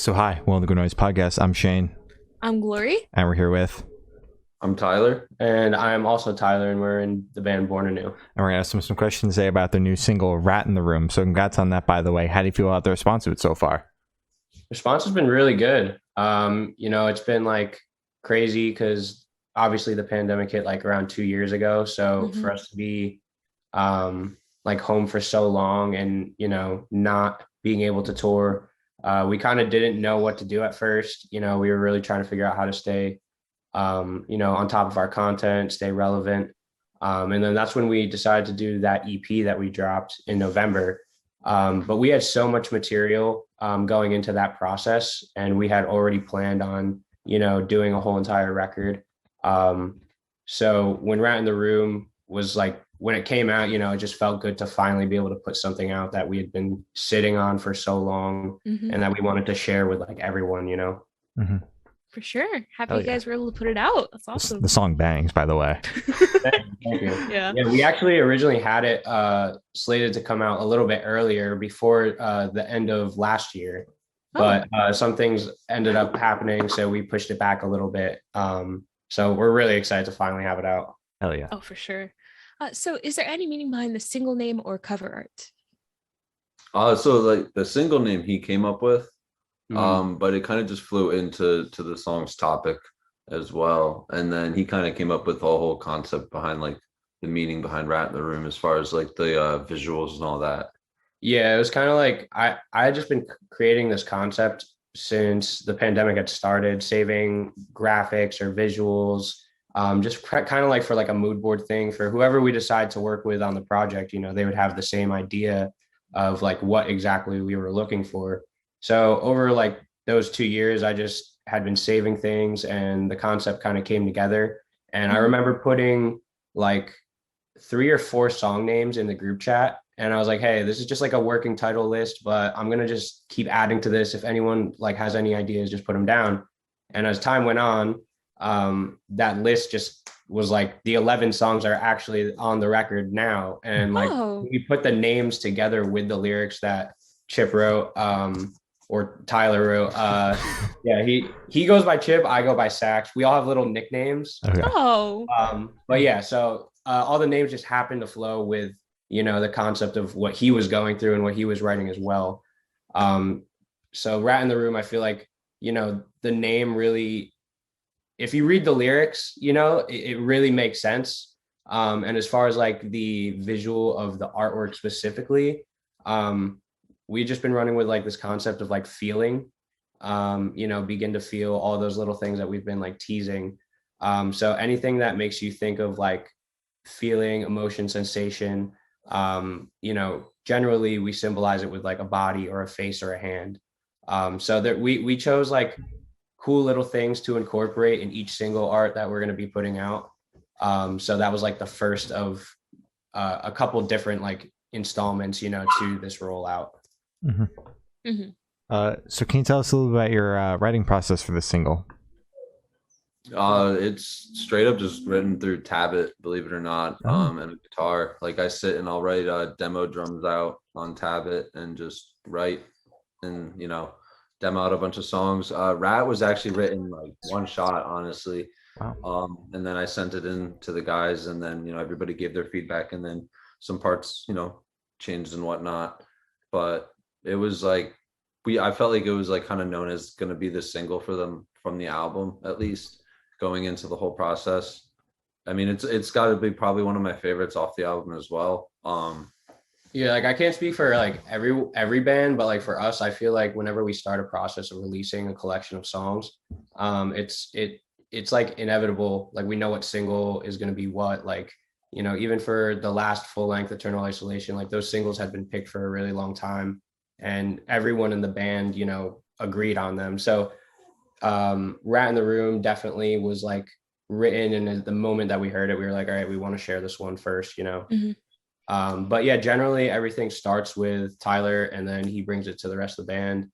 So hi, welcome to the Good Noise Podcast. I'm Shane, I'm Glory. and we're here with, I'm Tyler. And I'm also Tyler, and we're in the band Born Anew. and we're gonna ask them some questions today about their new single "Rat in the Room." So congrats on that, by the way. How do you feel about the response to it so far? Response has been really good. It's been like crazy because obviously the pandemic hit like around 2 years ago. So for us to be like home for so long and not being able to tour, we kind of didn't know what to do at first. We were really trying to figure out how to stay on top of our content, stay relevant. And then that's when we decided to do that EP that we dropped in November. But we had so much material going into that process, and we had already planned on, doing a whole entire record. So when Rat in the Room was like, when it came out, it just felt good to finally be able to put something out that we had been sitting on for so long and that we wanted to share with like everyone. Mm-hmm. For sure. Happy Hell you guys were able to put it out. That's awesome. The song bangs, by the way. Thank you. Yeah. Yeah, we actually originally had it slated to come out a little bit earlier before the end of last year, but some things ended up happening, so we pushed it back a little bit. So we're really excited to finally have it out. Hell yeah. Oh, for sure. So is there any meaning behind the single name or cover art? So like the single name he came up with, Mhm. but it kind of just flew into the song's topic as well. And then he kind of came up with the whole concept behind like the meaning behind Rat in the Room as far as like the visuals and all that. Yeah, it was kind of like I had just been creating this concept since the pandemic had started, saving graphics or visuals, just kind of like for like a mood board thing for whoever we decide to work with on the project. They would have the same idea of like what exactly we were looking for. So over like those 2 years, I just had been saving things, and the concept kind of came together. And I remember putting like 3 or 4 song names in the group chat, and I was like, hey, this is just like a working title list, but I'm gonna just keep adding to this. If anyone like has any ideas, just put them down. And as time went on, that list just was like the 11 songs are actually on the record now, and like Oh. we put the names together with the lyrics that Chip wrote, or Tyler wrote. Yeah, he goes by Chip, I go by Sax. We all have little nicknames. Okay. Oh. But yeah, so all the names just happened to flow with the concept of what he was going through and what he was writing as well. So Rat in the Room, I feel like the name really, if you read the lyrics, it really makes sense. And as far as like the visual of the artwork specifically, we've just been running with like this concept of like feeling, begin to feel all those little things that we've been like teasing. So anything that makes you think of like feeling, emotion, sensation, generally we symbolize it with like a body or a face or a hand. So that we chose like cool little things to incorporate in each single art that we're going to be putting out. So that was like the first of a couple different like installments, to this rollout. Mm-hmm. So can you tell us a little about your writing process for this single? It's straight up just written through Tablet, believe it or not, and a guitar. Like I sit and I'll write demo drums out on Tablet and just write and demo out a bunch of songs. Rat was actually written like one shot, honestly. Wow. And then I sent it in to the guys, and then everybody gave their feedback, and then some parts changed and whatnot. But it was like I felt like it was like kind of known as going to be the single for them from the album, at least going into the whole process. I mean, it's got to be probably one of my favorites off the album as well. Yeah, like I can't speak for like every band, but like for us, I feel like whenever we start a process of releasing a collection of songs, it's like inevitable. Like we know what single is going to be what. Like even for the last full length Eternal Isolation, like those singles had been picked for a really long time, and everyone in the band agreed on them. So Rat in the Room definitely was like written, and at the moment that we heard it, we were like, all right, we want to share this one first. But yeah, generally everything starts with Tyler, and then he brings it to the rest of the band.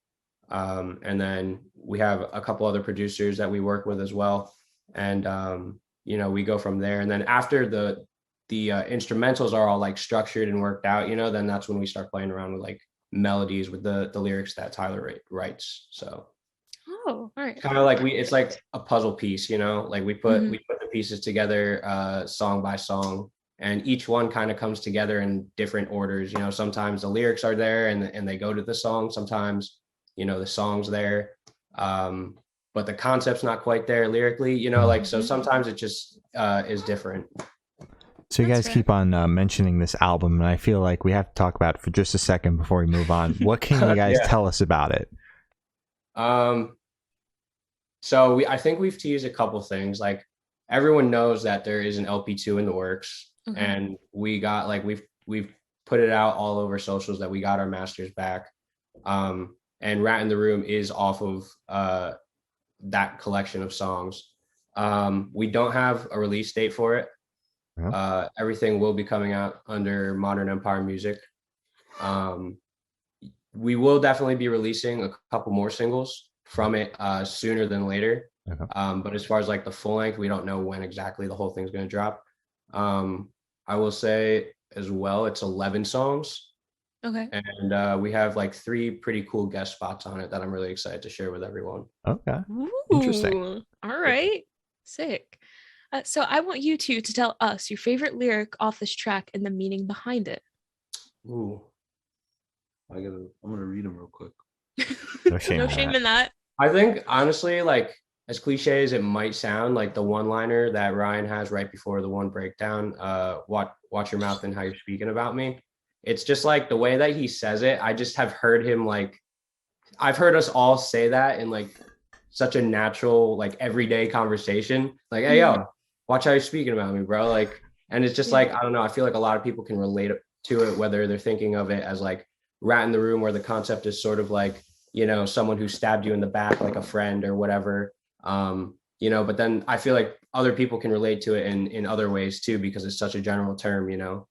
And then we have a couple other producers that we work with as well. And, we go from there. And then after the instrumentals are all like structured and worked out, then that's when we start playing around with like melodies with the lyrics that Tyler writes. So Oh, all right. Kind of like it's like a puzzle piece, you know, like we put Mhm. the pieces together song by song, and each one kind of comes together in different orders. You know, sometimes the lyrics are there and they go to the song. Sometimes, you know, the song's there, um, but the concept's not quite there lyrically, you know, like, so Mhm. sometimes it just is different. So you That's guys fair. keep on mentioning this album, and I feel like we have to talk about it for just a second before we move on. What can you guys Yeah. tell us about it? So I think we've teased a couple things. Like, everyone knows that there is an LP2 in the works, Okay. and we got like we've put it out all over socials that we got our masters back. And Rat in the Room is off of that collection of songs. We don't have a release date for it. Yeah. Everything will be coming out under Modern Empire Music. We will definitely be releasing a couple more singles from it sooner than later. Okay. But as far as like the full length, we don't know when exactly the whole thing's going to drop. I will say as well, it's 11 songs, Okay. and we have like 3 pretty cool guest spots on it that I'm really excited to share with everyone. Okay. Interesting. Ooh, all right. Sick. So I want you two to tell us your favorite lyric off this track and the meaning behind it. Ooh, I'm gonna read them real quick. No shame No in shame that. in that. I think honestly, like, as cliche as it might sound, like the one-liner that Ryan has right before the one breakdown, watch your mouth and how you're speaking about me. It's just like the way that he says it. I just have heard him, like, I've heard us all say that in like such a natural, like, everyday conversation. Like, hey yo, watch how you're speaking about me, bro. Like, and it's just Yeah. like, I don't know. I feel like a lot of people can relate to it, whether they're thinking of it as like Rat in the Room, where the concept is sort of like, you know, someone who stabbed you in the back, like a friend or whatever. You know, but then I feel like other people can relate to it in other ways too, because it's such a general term, you know.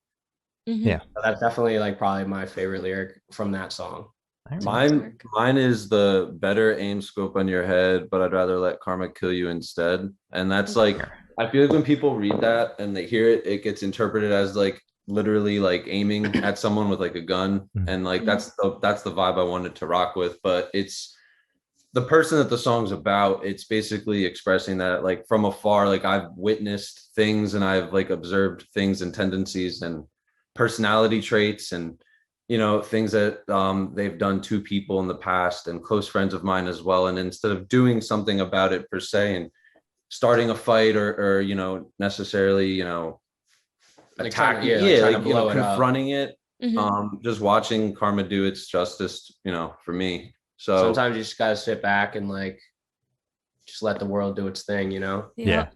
Mhm. Yeah. So that's definitely like probably my favorite lyric from that song. All right. Mine is the better aim scope on your head, but I'd rather let karma kill you instead. And that's like, I feel like when people read that and they hear it, it gets interpreted as like literally like aiming at someone with like a gun. And like that's the vibe I wanted to rock with. But it's the person that the song's about. It's basically expressing that like from afar, like I've witnessed things and I've like observed things and tendencies and personality traits and things that they've done to people in the past and close friends of mine as well. And instead of doing something about it per se and starting a fight or necessarily Like attacking, trying to blow it up. confronting it, Mhm. just watching karma do its justice, for me. So Sometimes you just gotta sit back and like just let the world do its thing, you know. Yeah,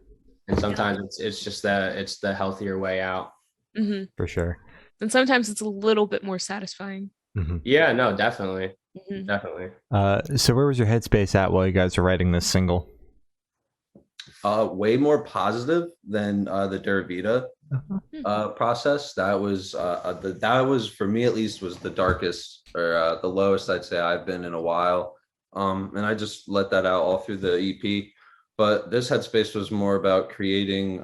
And sometimes it's just it's the healthier way out. hmm for sure. And sometimes it's a little bit more satisfying. Mm-hmm. Yeah, no, definitely. Mhm. Definitely. So where was your headspace at while you guys were writing this single? way more positive than the Deravita process. That was that was for me at least was the darkest or the lowest I'd say I've been in a while. And I just let that out all through the EP. But this headspace was more about creating,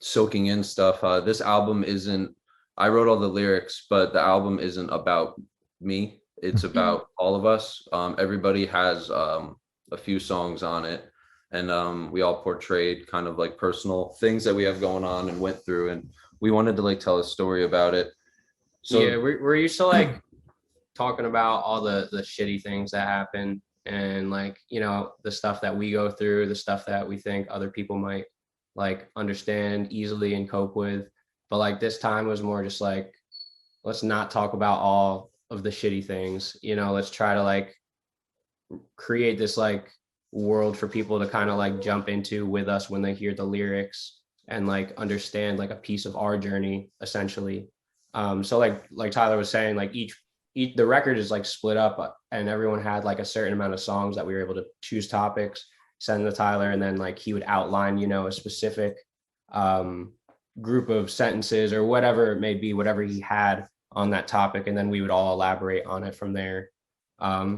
soaking in stuff. This album isn't. I wrote all the lyrics, but the album isn't about me. It's about all of us. Everybody has a few songs on it, and we all portrayed kind of like personal things that we have going on and went through, and we wanted to like tell a story about it. So yeah, we're used to like talking about all the shitty things that happen, and like, you know, the stuff that we go through, the stuff that we think other people might like understand easily and cope with. But like this time was more just like, let's not talk about all of the shitty things, you know. Let's try to like create this like world for people to kind of like jump into with us when they hear the lyrics and like understand like a piece of our journey essentially. So like Tyler was saying, like each the record is like split up, and everyone had like a certain amount of songs that we were able to choose topics, send to Tyler, and then like he would outline, you know, a specific group of sentences or whatever it may be, whatever he had on that topic, and then we would all elaborate on it from there.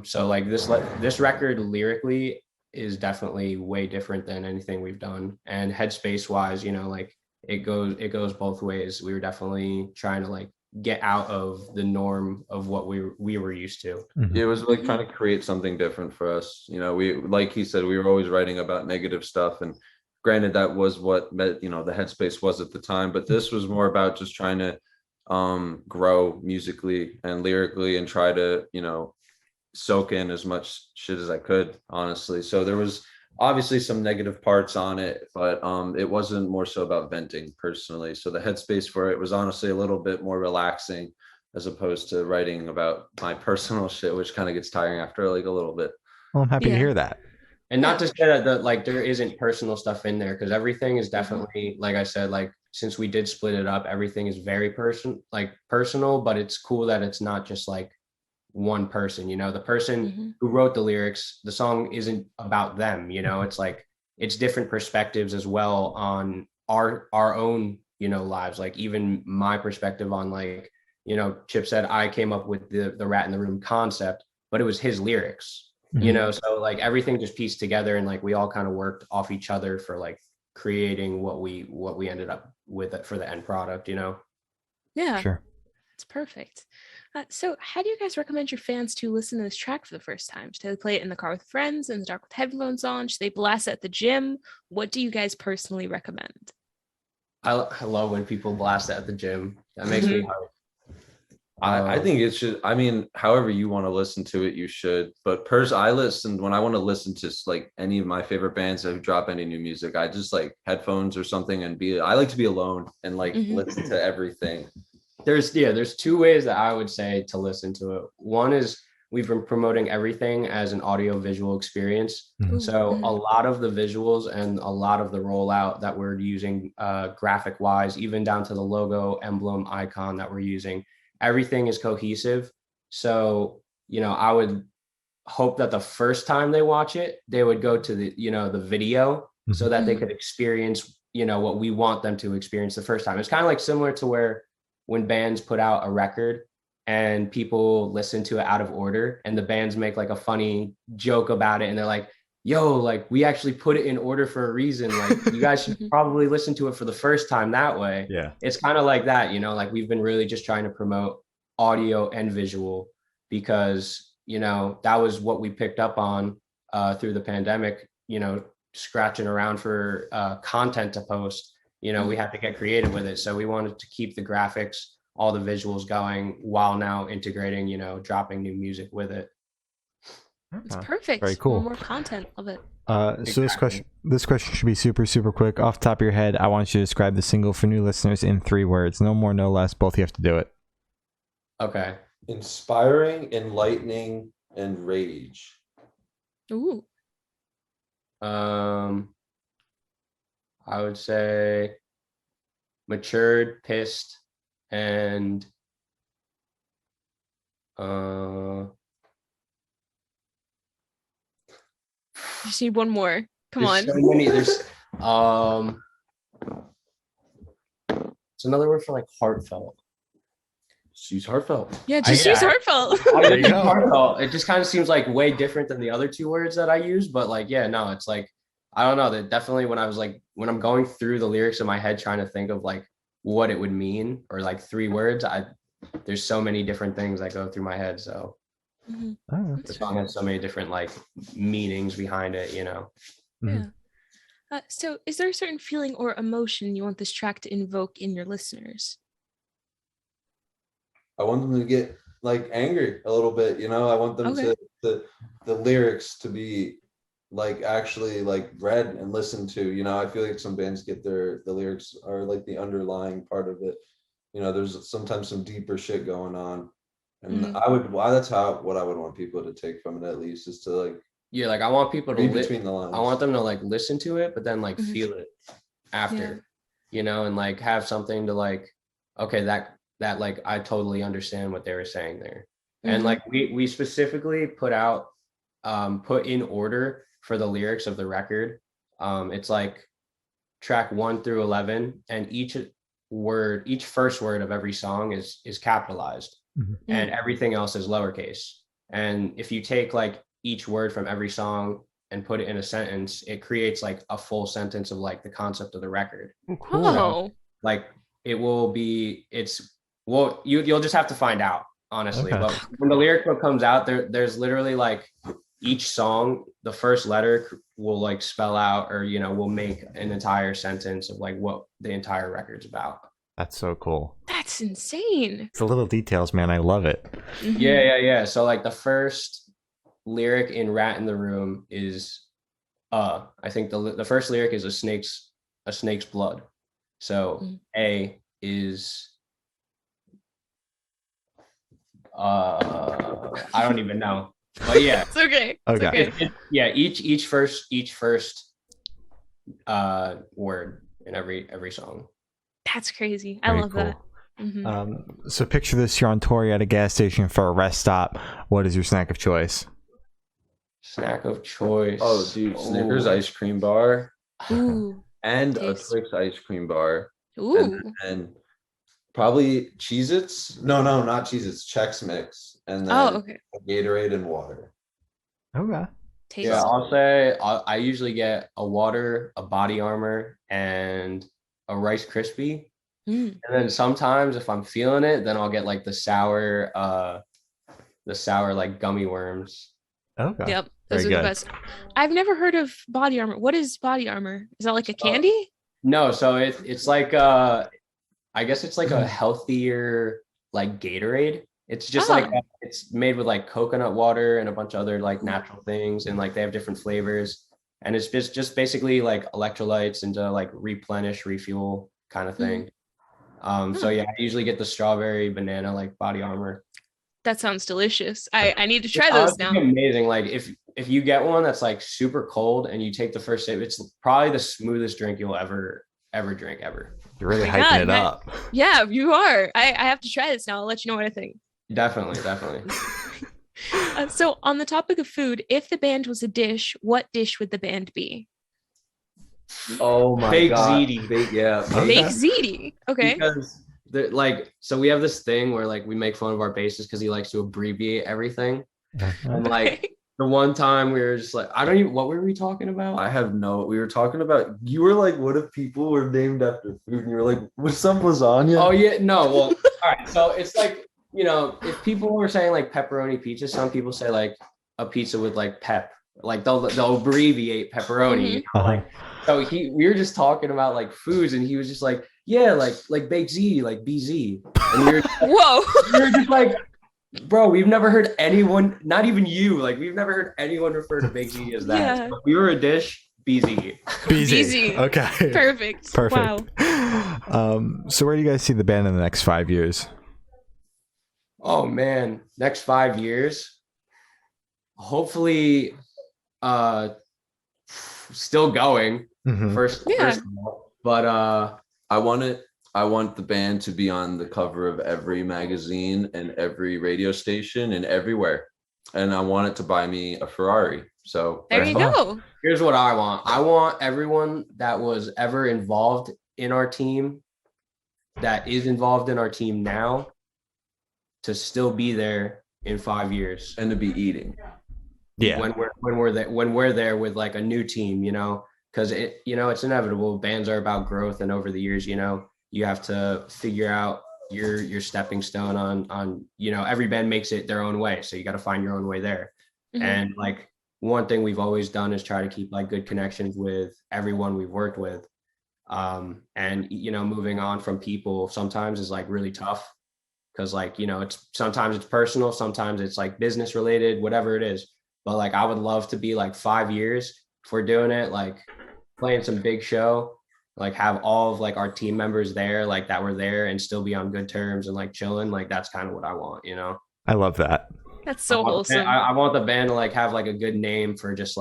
So like this record lyrically is definitely way different than anything we've done, and headspace wise, you know, like it goes both ways. We were definitely trying to like get out of the norm of what we were used to. It was like trying to create something different for us. You know, we, like he said, we were always writing about negative stuff, and granted that was what the headspace was at the time, but this was more about just trying to grow musically and lyrically and try to soak in as much shit as I could, honestly. So there was obviously some negative parts on it, but it wasn't more so about venting personally. So the headspace for it was honestly a little bit more relaxing as opposed to writing about my personal shit, which kind of gets tiring after like a little bit. Well, I'm happy to hear that. And not to say that like there isn't personal stuff in there, because everything is definitely, like I said, like since we did split it up, everything is very personal, but it's cool that it's not just like one person, the person who wrote the lyrics, the song isn't about them, it's like it's different perspectives as well on our own lives. Like even my perspective on like Chip said I came up with the rat in the room concept, but it was his lyrics. So like everything just pieced together, and like we all kind of worked off each other for like creating what we ended up with for the end product. Yeah, sure, it's perfect. So how do you guys recommend your fans to listen to this track for the first time? Should they play it in the car with friends, in the dark with headphones on? Should they blast it at the gym? What do you guys personally recommend? I love when people blast it at the gym. That makes me hype. I think it should, however you want to listen to it, you should. But I listen when I want to listen to like any of my favorite bands that drop any new music. I just like headphones or something I like to be alone and like listen to everything. There's two ways that I would say to listen to it. One is we've been promoting everything as an audio visual experience. So a lot of the visuals and a lot of the rollout that we're using graphic wise, even down to the logo, emblem, icon that we're using, everything is cohesive. So, I would hope that the first time they watch it, they would go to the video so that they could experience, what we want them to experience the first time. It's kind of like similar to where when bands put out a record and people listen to it out of order and the bands make like a funny joke about it. And they're like, yo, like we actually put it in order for a reason. Like you guys should probably listen to it for the first time that way. Yeah. It's kind of like that, like we've been really just trying to promote audio and visual because, that was what we picked up on through the pandemic, scratching around for content to post. We had to get creative with it. So we wanted to keep the graphics, all the visuals going while now integrating, dropping new music with it. It's perfect. Very cool. More content of it. So this question should be super, super quick. Off the top of your head, I want you to describe the single for new listeners in 3 words. No more, no less. Both you have to do it. Okay. Inspiring, enlightening, and rage. Ooh. I would say matured, pissed, and just need one more. Come on. So many, there's it's another word for like heartfelt. Just use heartfelt. Yeah, just use heartfelt. Heartfelt. It just kind of seems like way different than the other 2 words that I use, but like, yeah, no, it's like, I don't know, that definitely when I'm going through the lyrics in my head, trying to think of like what it would mean or like 3 words, there's so many different things that go through my head. So the song has so many different like meanings behind it, Yeah. So is there a certain feeling or emotion you want this track to invoke in your listeners? I want them to get like angry a little bit, I want them to the lyrics to be like actually like read and listened to. I feel like some bands get the lyrics are like the underlying part of it. There's sometimes some deeper shit going on, and that's what I would want people to take from it, at least, is to like like I want people to read between the lines. I want them to like listen to it, but then like feel it after, and like have something to like, okay, that like I totally understand what they were saying there. And like we specifically put in order for the lyrics of the record. It's like track 1 through 11, and each first word of every song is capitalized, and everything else is lowercase. And if you take like each word from every song and put it in a sentence, it creates like a full sentence of like the concept of the record. Cool. So, like it's Well, you'll just have to find out, honestly. Okay. But when the lyric book comes out, there's literally like each song, the first letter will like spell out, or will make an entire sentence of like what the entire record's about. That's so cool. That's insane. It's the little details, man. I love it. Mhm. Yeah. So like the first lyric in Rat in the Room is I think the first lyric is a snake's blood. So A is I don't even know. But yeah. It's okay. Okay. It's okay. Yeah, each first word in every song. That's crazy. I Very love cool. that. Mhm. So picture this: you're on tour, you're at a gas station for a rest stop. What is your snack of choice? Snack of choice. Oh, dude, Snickers ice cream bar Ooh. and Taste. a Twix ice cream bar. Ooh. And probably Cheez-Its. No, not Cheez-Its. Chex Mix. And then Oh, okay. Gatorade and water. Okay. Taste. Yeah, I'll say I usually get a water, a Body Armor, and a Rice Krispie. Mm. And then sometimes if I'm feeling it, then I'll get like the sour like gummy worms. Okay. Yep. Those Very are the good. best. I've never heard of Body Armor. What is Body Armor? Is that like a candy? No, so it's like I guess it's like a healthier like Gatorade. It's just like it's made with like coconut water and a bunch of other like natural things, and like they have different flavors, and it's just basically like electrolytes and to like replenish, refuel kind of thing. So yeah, I usually get the strawberry banana like Body Armor. That sounds delicious. I need to try It's those honestly now. amazing. Like if you get one that's like super cold and you take the first sip, it's probably the smoothest drink you'll ever drink ever. You're really Oh my hyping God, it man. up. Yeah, you are. I have to try this now. I'll let you know what I think. Definitely. So on the topic of food, if the band was a dish, what dish would the band be? Oh my Baked god. ziti. Baked ziti. Okay. Because so we have this thing where like we make fun of our bassist because he likes to abbreviate everything. And like the one time we were just like, what were we talking about? We were talking about, you were like, what if people were named after food? And you were like, what's some lasagna? Oh yeah, no, well, all right. So it's like, if people were saying like pepperoni pizza, some people say like a pizza with like pep, like they'll abbreviate pepperoni. Like, so we were just talking about like foods, and he was just like, yeah, like baked ziti, like BZ. And we were just like, bro, we've never heard anyone, not even you, like we've never heard anyone refer to baked ziti as that. Yeah. So if we were a dish, BZ. BZ. Okay. Perfect. Perfect. Wow. So where do you guys see the band in the next 5 years? Oh man, next 5 years, hopefully, still going. First of all, but I want the band to be on the cover of every magazine and every radio station and everywhere. And I want it to buy me a Ferrari. So There you go. Here's what I want. I want everyone that was ever involved in our team, that is involved in our team now, to still be there in 5 years. And to be eating. Yeah. When we're there with like a new team, because it's inevitable. Bands are about growth, and over the years, you have to figure out your stepping stone on every band makes it their own way, so you got to find your own way there. And like one thing we've always done is try to keep like good connections with everyone we've worked with, and moving on from people sometimes is like really tough, because like it's sometimes it's personal, sometimes it's like business related, whatever it is. But like I would love to be like 5 years, if we're doing it, like playing some big show, like have all of like our team members there, like that were there, and still be on good terms and like chilling. Like that's kind of what I want, I love that. That's so wholesome. I want the band to like have like a good name for just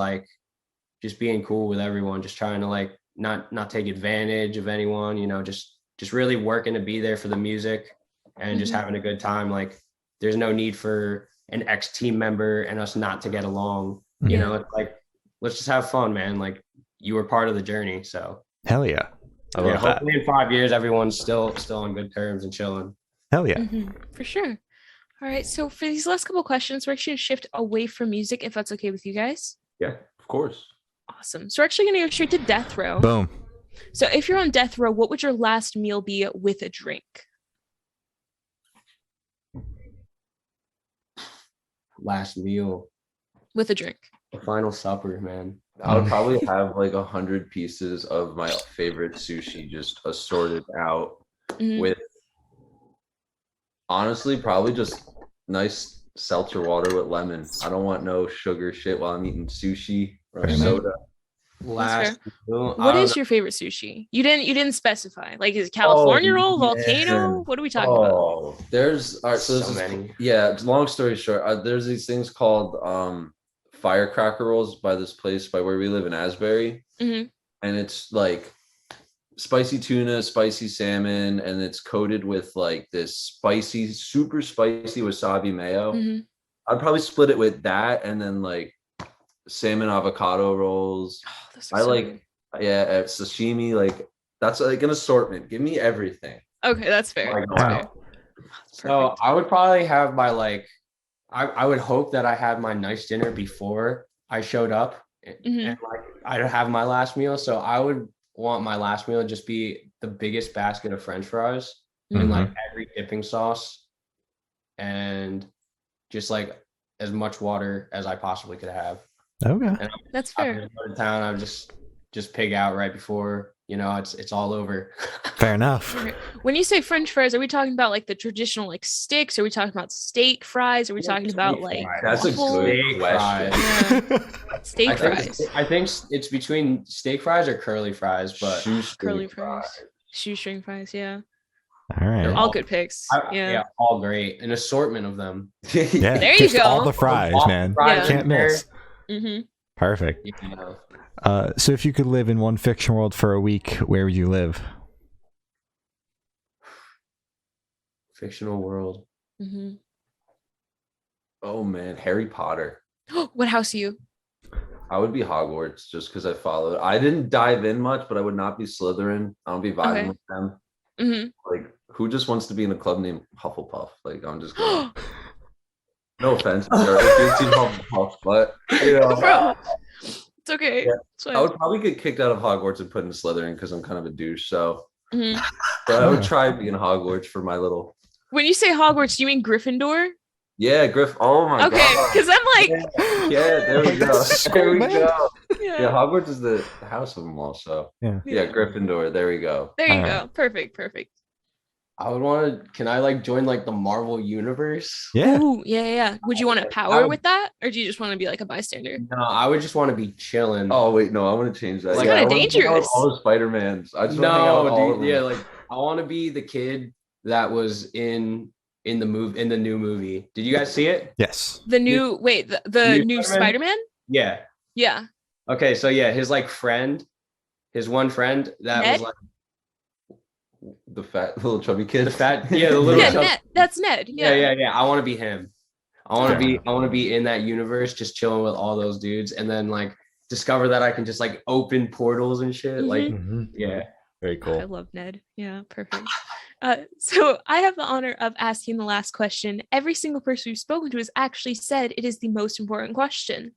being cool with everyone, just trying to like not take advantage of anyone, just really working to be there for the music and just having a good time. Like there's no need for an ex team member and us not to get along. It's like, let's just have fun, man. Like you were part of the journey. So Hell yeah. I love that. Hopefully in 5 years, everyone's still on good terms and chilling. Hell yeah. For sure. All right. So for these last couple questions, we're actually going to shift away from music, if that's okay with you guys. Yeah, of course. Awesome. So we're actually going to go straight to death row. Boom. So if you're on death row, what would your last meal be with a drink? last meal, With a drink. the final supper, man. I would probably have like 100 pieces of my favorite sushi just assorted out Mhm. with, honestly, probably just nice seltzer water with lemon. I don't want no sugar shit while I'm eating sushi or Fair enough. soda. Last meal. What I is don't your favorite sushi? You didn't specify. Like, is it California roll, volcano? man. What are we talking about? Oh, there's all right. So, So this is, many. yeah. Long story short, there's these things called firecracker rolls by this place by where we live in Asbury, hmm and it's like spicy tuna, spicy salmon, and it's coated with like this spicy, super spicy wasabi mayo. hmm I'd probably split it with that, and then like salmon avocado rolls. Oh, those I are so like, good. yeah, sashimi. Like that's like an assortment. Give me everything. Okay, that's fair. Like, That's wow. fair. So Perfect. I would probably have my like, I would hope that I had my nice dinner before I showed up, Mhm. and like I'd have my last meal. So I would want my last meal to just be the biggest basket of French fries Mhm. and like every dipping sauce, and just like as much water as I possibly could have. Okay. And That's I fair. would go to town. I would just pig out right before, you know, it's all over. Fair enough. Okay. When you say French fries, are we talking about like the traditional like sticks? Are we talking about steak fries? Are we talking about like That's a waffle? good Steak question. fries. Yeah, steak I fries, think, I think it's between steak fries or curly fries, but Shoestring curly fries, shoestring fries. Yeah, All right. they're all good picks. yeah, all great. An assortment of them. Yeah. There you just go. all the fries, All man. fries Yeah. Can't in there. miss. hmm Perfect. You know. So if you could live in one fiction world for a week, where would you live? Fictional world. hmm Oh man, Harry Potter. What house are you? I would be Hogwarts just because I followed. I didn't dive in much, but I would not be Slytherin. I don't be vibing Okay. with them. hmm Like, who just wants to be in a club named Hufflepuff? Like, I'm just going. No offense, Jared, if you're Team Hufflepuff, but you know, Bro, it's okay. Yeah. It's fine. I would probably get kicked out of Hogwarts and put in Slytherin because I'm kind of a douche. So, Mhm. but I would Yeah. try being Hogwarts for my little. When you say Hogwarts, do you mean Gryffindor? Yeah, Griff. Oh my Okay, god. because I'm like, Yeah, there we go. That's so There we mad. go. yeah. Yeah, Hogwarts is the house of them all. So Yeah. yeah, Gryffindor. There we go. There you All go. right. Perfect. I would want to. Can I like join like the Marvel universe? Yeah. Ooh, yeah. Would you want to power with that, or do you just want to be like a bystander? No, I would just want to be chilling. Oh wait, no, I want to change that. It's Yeah, kinda I wanna hang out with dangerous. all the Spider-Mans. I just want to hang out with no, all of dude. them. Yeah, like I want to be the kid that was in the new movie. Did you guys see it? Yes. The new the New new Spider-Man? Spider-Man? Yeah. Yeah. Okay, so yeah, his like friend, his one friend that Ned? was like The fat little chubby kid. the fat, yeah, the little Yeah, chub- Ned. That's Ned. Yeah. yeah. I want to be him. I want Fair to be enough. I want to be in that universe, just chilling with all those dudes, and then like discover that I can just like open portals and shit. Like, Mm-hmm. yeah. Very I cool. love Ned. Yeah, perfect. So I have the honor of asking the last question. Every single person we've spoken to has actually said it is the most important question.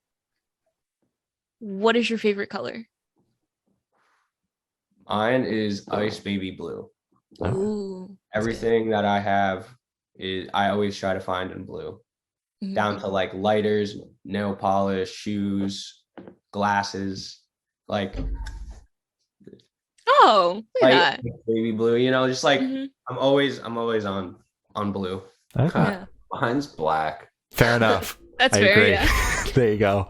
What is your favorite color? Mine is ice baby blue. Oh. Ooh. that's Everything that I have is I always try to find in blue, good. down to like lighters, nail polish, shoes, glasses, like Oh, look light at that. baby blue. You know, just like Mhm. I'm always on blue. Okay. Yeah. Mine's black. Fair enough. That's I fair. agree. Yeah. There you go.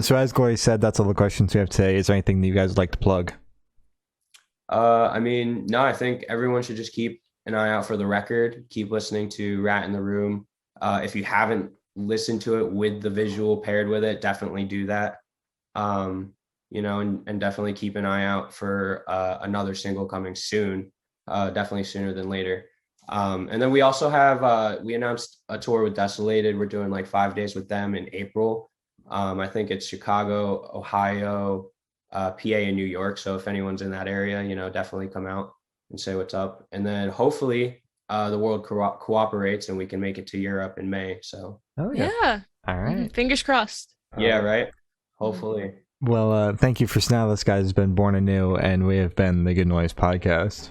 So as Glory said, that's all the questions we have today. Is there anything that you guys would like to plug? I mean, no, I think everyone should just keep an eye out for the record. Keep listening to Rat in the Room. If you haven't listened to it with the visual paired with it, definitely do that. You know, and definitely keep an eye out for another single coming soon. Definitely sooner than later. And then we also have we announced a tour with Desolated. We're doing like 5 days with them in April. I think it's Chicago, Ohio, PA, and New York. So if anyone's in that area, you know, definitely come out and say what's up. And then hopefully the world cooperates and we can make it to Europe in May. So Oh Yeah. All right. Mhm. Fingers crossed. yeah, right. Hopefully. Well, thank you for now. This guy has been Born Anew, and we have been the Good Noise Podcast.